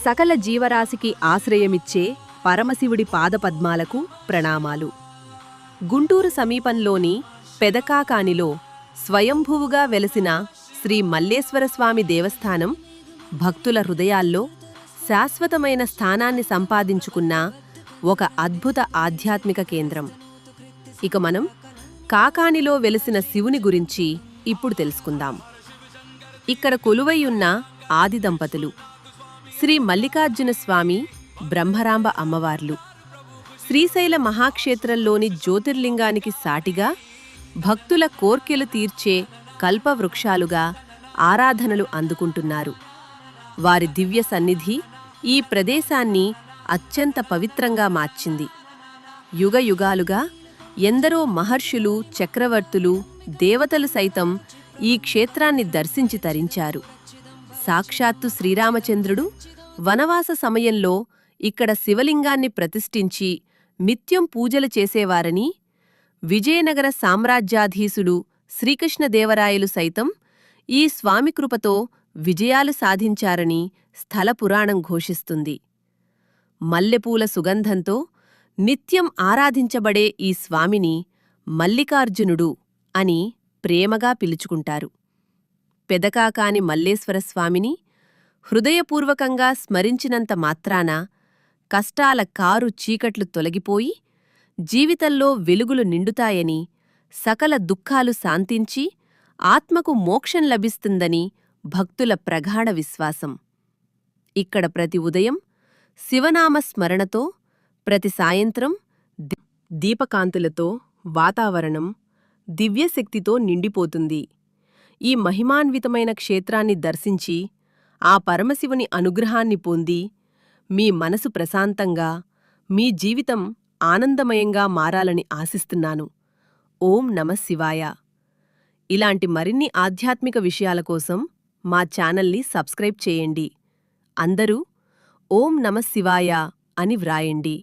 సకల జీవరాశికి ఆశ్రయమిచ్చే పరమశివుడి పాదపద్మాలకు ప్రణామాలు. గుంటూరు సమీపంలోని పెదకాకానిలో స్వయంభువుగా వెలసిన శ్రీ మల్లేశ్వరస్వామి దేవస్థానం భక్తుల హృదయాల్లో శాశ్వతమైన స్థానాన్ని సంపాదించుకున్న ఒక అద్భుత ఆధ్యాత్మిక కేంద్రం. ఇక మనం కాకానిలో వెలసిన శివుని గురించి ఇప్పుడు తెలుసుకుందాం. ఇక్కడ కొలువైయున్న ఆది దంపతులు శ్రీ మల్లికార్జున స్వామి, బ్రహ్మరాంబ అమ్మవార్లు. శ్రీశైల మహాక్షేత్రంలోని జ్యోతిర్లింగానికి సాటిగా భక్తుల కోర్కెలు తీర్చే కల్పవృక్షాలుగా ఆరాధనలు అందుకుంటున్నారు. వారి దివ్య సన్నిధి ఈ ప్రదేశాన్ని అత్యంత పవిత్రంగా మార్చింది. యుగయుగాలుగా ఎందరో మహర్షులు, చక్రవర్తులు, దేవతలు సైతం ఈ క్షేత్రాన్ని దర్శించి తరించారు. సాక్షాత్తు శ్రీరామచంద్రుడు వనవాస సమయంలో ఇక్కడ శివలింగాన్ని ప్రతిష్ఠించి నిత్యం పూజలు చేసేవారని, విజయనగర సామ్రాజ్యాధీశుడు శ్రీకృష్ణదేవరాయలు సైతం ఈ స్వామి కృపతో విజయాలు సాధించారని స్థల పురాణం ఘోషిస్తుంది. మల్లెపూల సుగంధంతో నిత్యం ఆరాధించబడే ఈ స్వామిని మల్లికార్జునుడు అని ప్రేమగా పిలుచుకుంటారు. పెదకాకాని మల్లేశ్వరస్వామిని హృదయపూర్వకంగా స్మరించినంత మాత్రాన కష్టాల కారు చీకట్లు తొలగిపోయి జీవితంలో వెలుగులు నిండుతాయని, సకల దుఃఖాలు శాంతించి ఆత్మకు మోక్షం లభిస్తుందని భక్తుల ప్రగాఢ విశ్వాసం. ఇక్కడ ప్రతి ఉదయం శివనామ స్మరణతో, ప్రతి సాయంత్రం దీపకాంతులతో వాతావరణం దివ్యశక్తితో నిండిపోతుంది. ఈ మహిమాన్వితమైన క్షేత్రాన్ని దర్శించి ఆ పరమశివుని అనుగ్రహాన్ని పొంది మీ మనసు ప్రశాంతంగా, మీ జీవితం ఆనందమయంగా మారాలని ఆశిస్తున్నాను. ఓం నమః శివాయ. ఇలాంటి మరిన్ని ఆధ్యాత్మిక విషయాల కోసం మా ఛానల్ని సబ్స్క్రైబ్ చేయండి. అందరూ ఓం నమః శివాయ అని వ్రాయండి.